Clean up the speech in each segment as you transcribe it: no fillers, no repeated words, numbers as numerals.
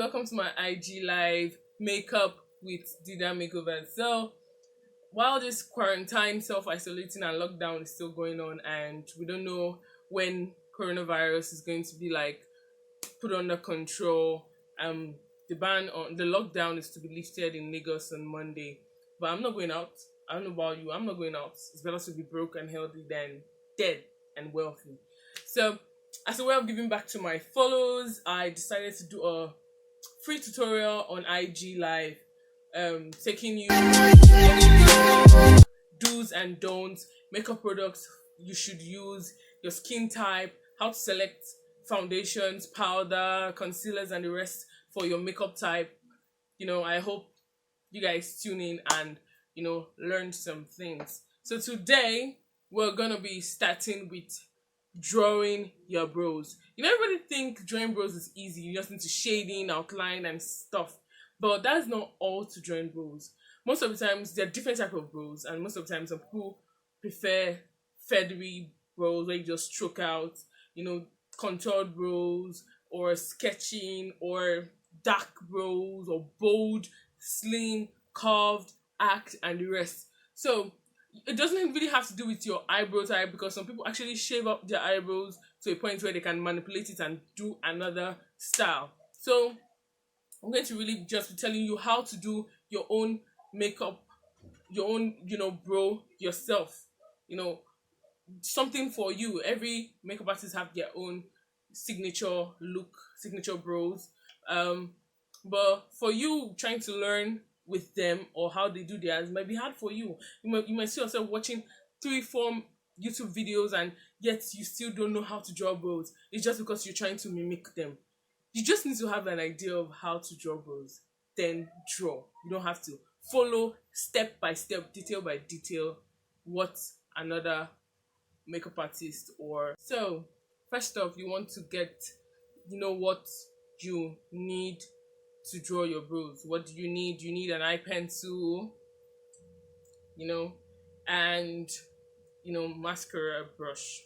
welcome to my IG live makeup with Dida Makeover. So while this quarantine, self-isolating and lockdown is still going on, and we don't know when coronavirus is going to be put under control, the lockdown is to be lifted in Lagos on Monday. But I'm not going out. I don't know about you, I'm not going out. It's better to be broke and healthy than dead and wealthy. So as a way of giving back to my followers, I decided to do a free tutorial on IG live, taking you do's and don'ts, makeup products you should use, your skin type, how to select foundations, powder, concealers, and the rest for your makeup type. I hope you guys tune in and learn some things. So today we're gonna be starting with drawing your brows. Everybody think drawing brows is easy. You just need to shading, outline, and stuff. But that's not all to drawing brows. Most of the times there are different type of brows, and most of the time some people prefer feathery brows where you just stroke out, contoured brows, or sketching, or dark brows, or bold, slim, curved, arched, and the rest. So it doesn't really have to do with your eyebrow type, because some people actually shave up their eyebrows to a point where they can manipulate it and do another style. So I'm going to really just be telling you how to do your own makeup, your own, brow yourself. Something for you. Every makeup artist have their own signature look, signature brows. But for you trying to learn with them or how they do theirs might be hard for you. You might see yourself watching 3-4 YouTube videos and yet you still don't know how to draw brows. It's just because you're trying to mimic them. You just need to have an idea of how to draw brows, then draw. You don't have to follow step by step, detail by detail what another makeup artist or so. First off, you want to get what you need to draw your brows. What do you need? You need an eye pencil, and mascara brush.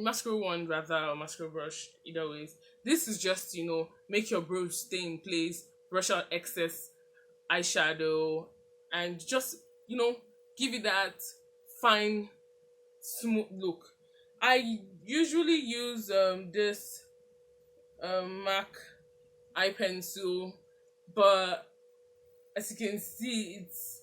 Mascara wand rather, or mascara brush, either ways. This is just make your brows stay in place, brush out excess eyeshadow, and just give it that fine smooth look. I usually use this MAC eye pencil, but as you can see it's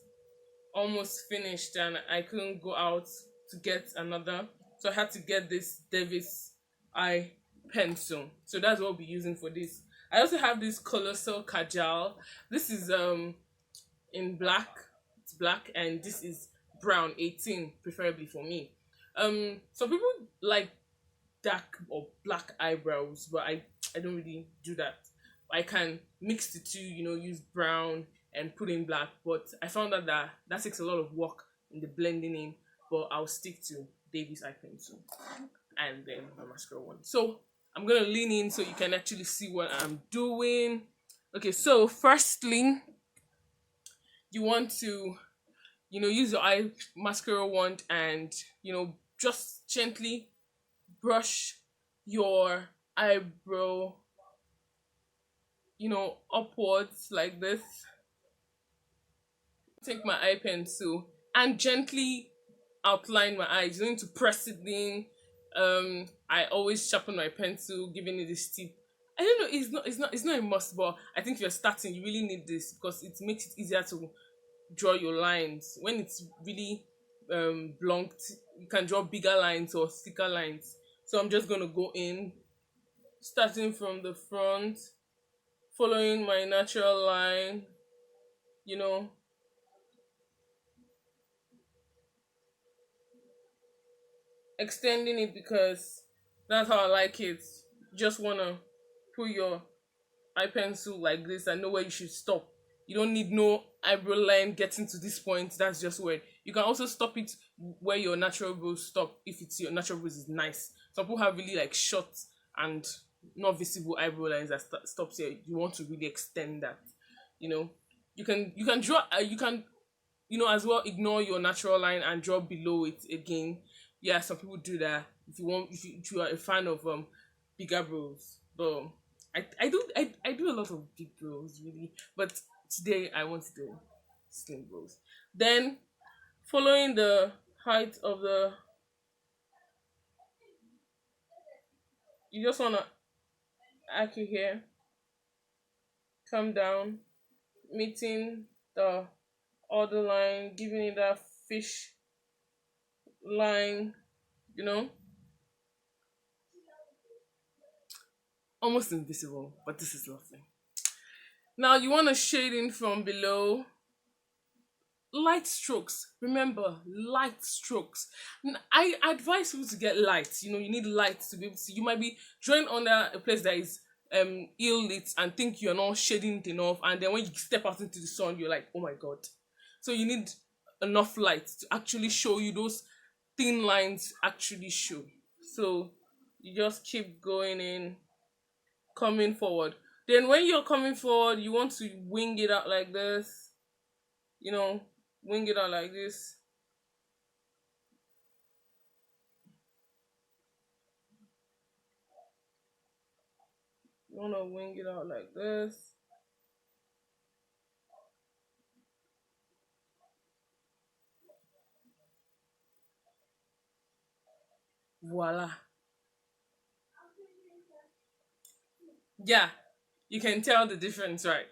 almost finished and I couldn't go out to get another, so I had to get this Davis eye pencil. So that's what we'll be using for this. I also have this colossal kajal. This is in black. It's black, and this is brown, 18 preferably for me. Some people like dark or black eyebrows, but I don't really do that. I can mix the two, use brown and put in black, but I found out that takes a lot of work in the blending in, but I'll stick to Davis eye pencil and then my mascara one. So I'm gonna lean in so you can actually see what I'm doing. Okay, so firstly you want to use your eye mascara wand and just gently brush your eyebrow upwards like this. Take my eye pencil and gently outline my eyes. You don't need to press it in. I always sharpen my pencil, giving it this tip. I don't know, it's not a must, but I think if you're starting, you really need this because it makes it easier to draw your lines. When it's really blunt, you can draw bigger lines or thicker lines. So I'm just gonna go in, starting from the front, following my natural line, extending it because that's how I like it. You just wanna put your eye pencil like this and know where you should stop. You don't need no eyebrow line getting to this point. That's just weird. You can also stop it where your natural brows stop if it's your natural brows is nice. Some people have really short and not visible eyebrow lines that stops here. You want to really extend that. You can draw. You can as well ignore your natural line and draw below it again. Yeah, some people do that. If you are a fan of bigger brows, but I do a lot of big brows really, but today I want to do slim brows. Then following the height of the, you just wanna arc your hair, come down, meeting the other line, giving it that fish line, you know, almost invisible, but this is lovely. Now you want to shade in from below. Light strokes. Remember, light strokes. I advise people to get light. You know, you need light to be able to. You might be drawing under a place that is ill lit and think you're not shading it enough, and then when you step out into the sun, you're like, oh my god. So you need enough light to actually show you those thin lines actually show. So you just keep going in, coming forward. Then when you're coming forward, you want to wing it out like this. You know, wing it out like this. You want to wing it out like this. Voila. Yeah, you can tell the difference, right?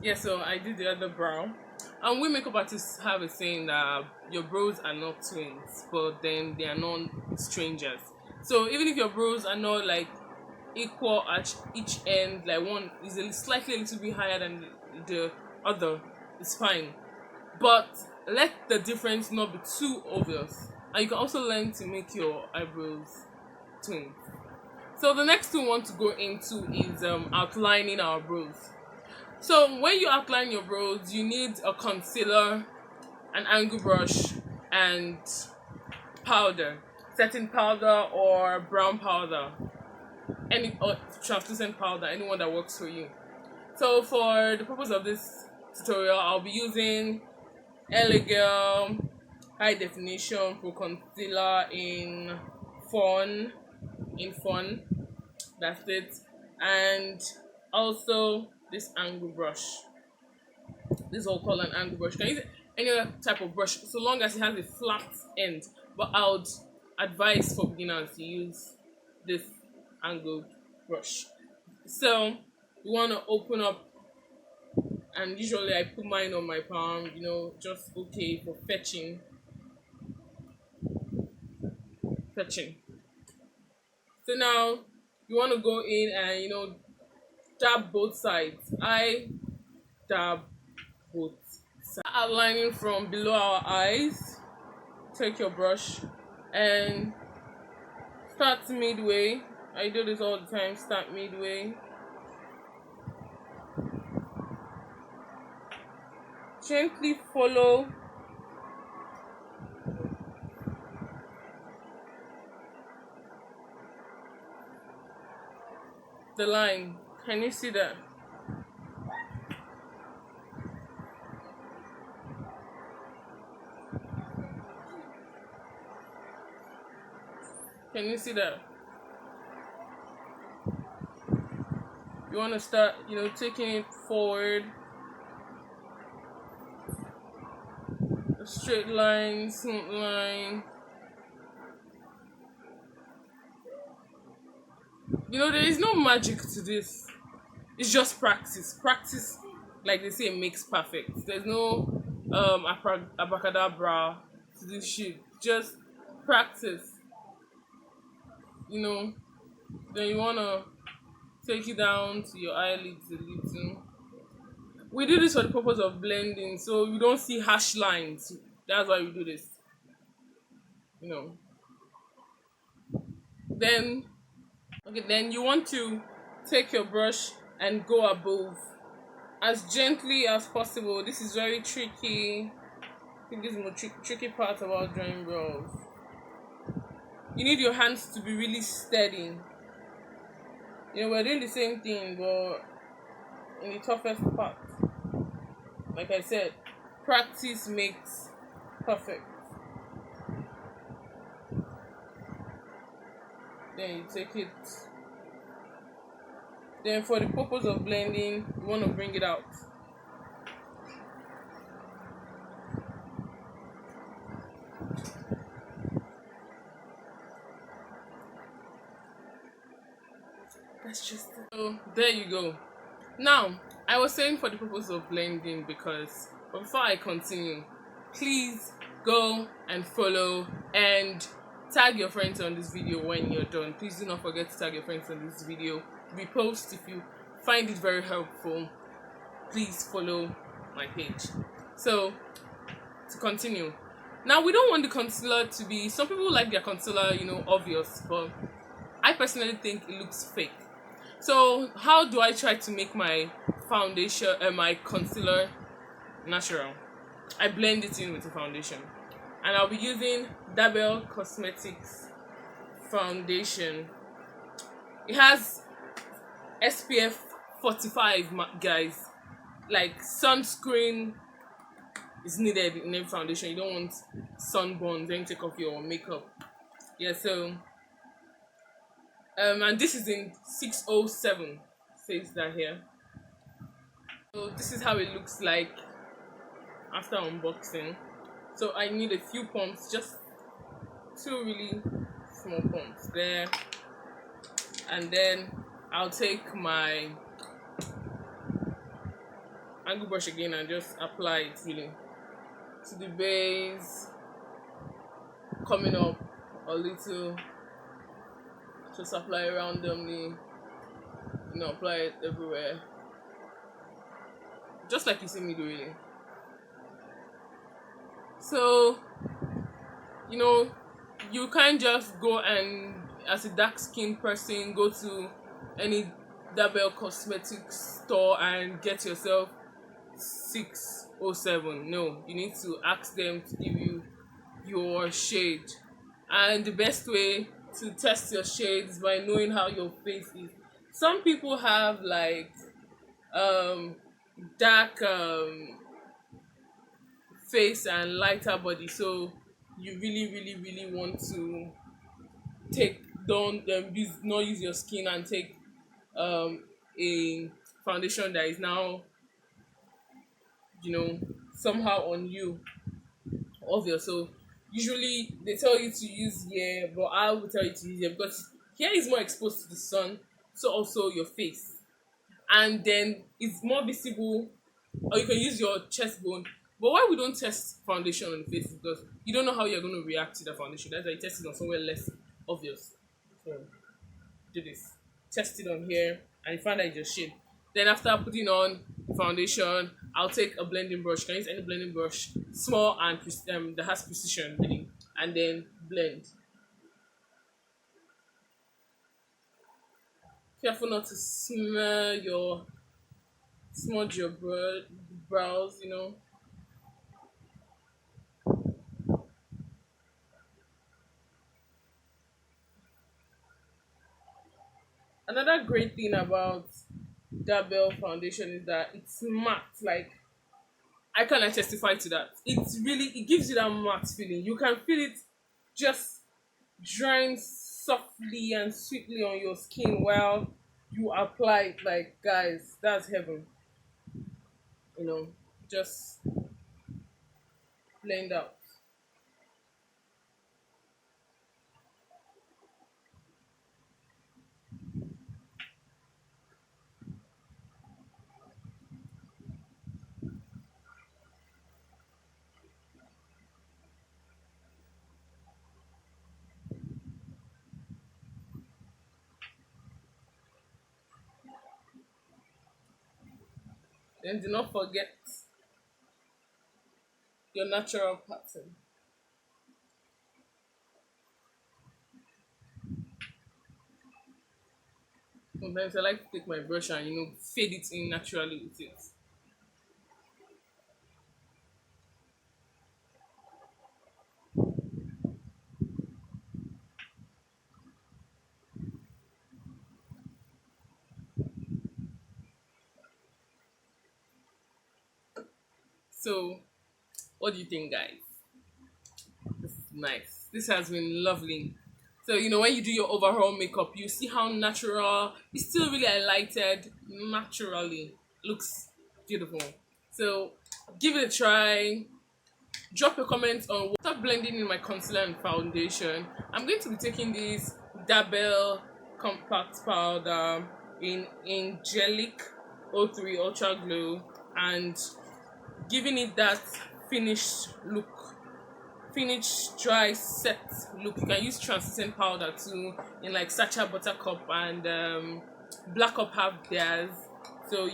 Yeah, so I did the other brow. And we makeup artists have a saying that your brows are not twins, but then they are not strangers. So even if your brows are not like equal at each end, like one is slightly a little bit higher than the other, it's fine. But let the difference not be too obvious. And you can also learn to make your eyebrows twins. So the next thing we want to go into is outlining our brows. So when you outline your brows, you need a concealer, an angle brush, and powder, setting powder or brown powder, any or translucent powder, anyone that works for you. So for the purpose of this tutorial, I'll be using Elegel High Definition Pro Concealer in Fawn, that's it, and also this angle brush. This is all called an angle brush. You can use any other type of brush so long as it has a flat end, but I would advise for beginners to use this angled brush. So you want to open up, and usually I put mine on my palm, you know, just okay for fetching. So now you want to go in and, you know, dab both sides. I dab both sides. Outlining from below our eyes, take your brush and start midway. I do this all the time. Start midway. Gently follow the line. Can you see that? Can you see that? You want to start, you know, taking it forward. A straight line, smooth line. You know, there is no magic to this. It's just practice. Practice, like they say, makes perfect. There's no abracadabra to this shit. Just practice. You know, then you wanna take it down to your eyelids a little. We do this for the purpose of blending, so you don't see harsh lines. That's why we do this. You know. Then, okay, then you want to take your brush and go above as gently as possible. This is very tricky. I think this is the most tricky part about drawing brows. You need your hands to be really steady. You know, we're doing the same thing, but in the toughest part. Like I said, practice makes perfect. Then you take it Then for the purpose of blending, you want to bring it out. That's just it. So there you go. Now, I was saying for the purpose of blending because, but before I continue, please go and follow and tag your friends on this video when you're done. Please do not forget to tag your friends on this video. Repost if you find it very helpful. Please follow my page. So, to continue. Now, we don't want the concealer to be, some people like their concealer, obvious, but I personally think it looks fake. So how do I try to make my foundation my concealer natural? I blend it in with the foundation, and I'll be using Dabel Cosmetics foundation. It has SPF 45, guys. Like, sunscreen is needed in every foundation. You don't want sunburn, then take off your makeup. Yeah, so and this is in 607, says that here. So this is how it looks like after unboxing. So I need a few pumps, just 2 really small pumps there, and then I'll take my angle brush again and just apply it really to the base, coming up a little. Just apply it randomly, apply it everywhere, just like you see me do really. So, you can't just go and, as a dark skinned person, go to any Dabel Cosmetics store and get yourself 607. No, you need to ask them to give you your shade. And the best way to test your shades by knowing how your face is. Some people have like dark face and lighter body, so you really want to not use your skin and take a foundation that is now somehow on you, obvious. So usually they tell you to use here, but I will tell you to use here because here is more exposed to the sun, so also your face, and then it's more visible. Or you can use your chest bone. But why we don't test foundation on the face is because you don't know how you're going to react to the foundation. That's why you test it on somewhere less obvious. So do this, test it on here, and you find that it's your shade. Then after putting on foundation, I'll take a blending brush. You can use any blending brush, small and that has precision really, and then blend. Careful not to smudge your brows. Another great thing about Dabel foundation is that it's matte. Like, I cannot testify to that. It gives you that matte feeling. You can feel it just drying softly and sweetly on your skin while you apply it. Like, guys, that's heaven. Just blend out. Then do not forget your natural pattern. Sometimes I like to take my brush and fade it in naturally with it. So, what do you think, guys? This is nice. This has been lovely. So when you do your overall makeup, you see how natural it's still really highlighted naturally. Looks beautiful. So give it a try. Drop your comments on start blending in my concealer and foundation. I'm going to be taking this Dabel compact powder in Angelic 03 Ultra Glow and giving it that finished look, finished dry set look. You can use translucent powder too in like Sacha Buttercup and Black Up have theirs. So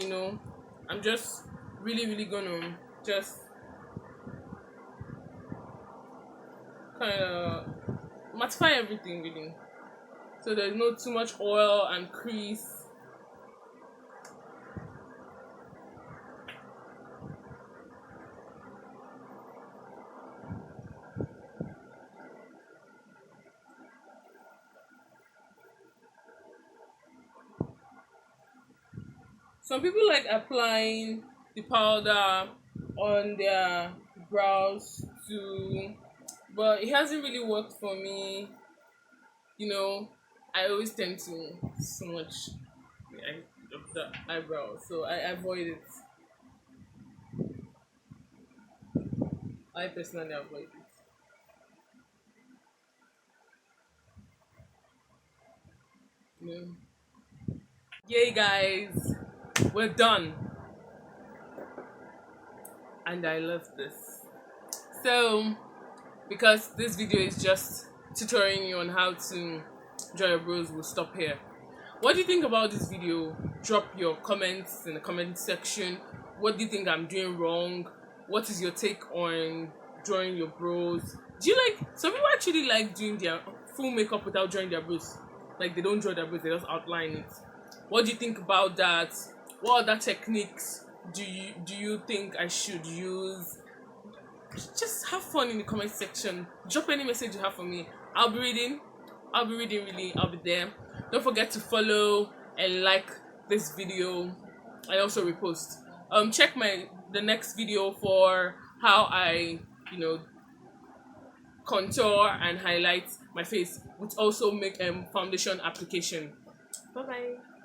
I'm just really gonna just kind of mattify everything really, so there's no too much oil and crease. Some people like applying the powder on their brows too, but it hasn't really worked for me. I always tend to smudge the eyebrows, so I avoid it. I personally avoid it. Yay, guys, we're done, and I love this. So, because this video is just tutoring you on how to draw your brows, we'll stop here. What do you think about this video? Drop your comments in the comment section. What do you think I'm doing wrong? What is your take on drawing your brows? Do you like, some people actually like doing their full makeup without drawing their brows, like they don't draw their brows, they just outline it. What do you think about that? What other techniques do you think I should use? Just have fun in the comment section. Drop any message you have for me. I'll be reading really. I'll be there. Don't forget to follow and like this video. I also repost. Check the next video for how I contour and highlight my face, which also make foundation application. Bye bye.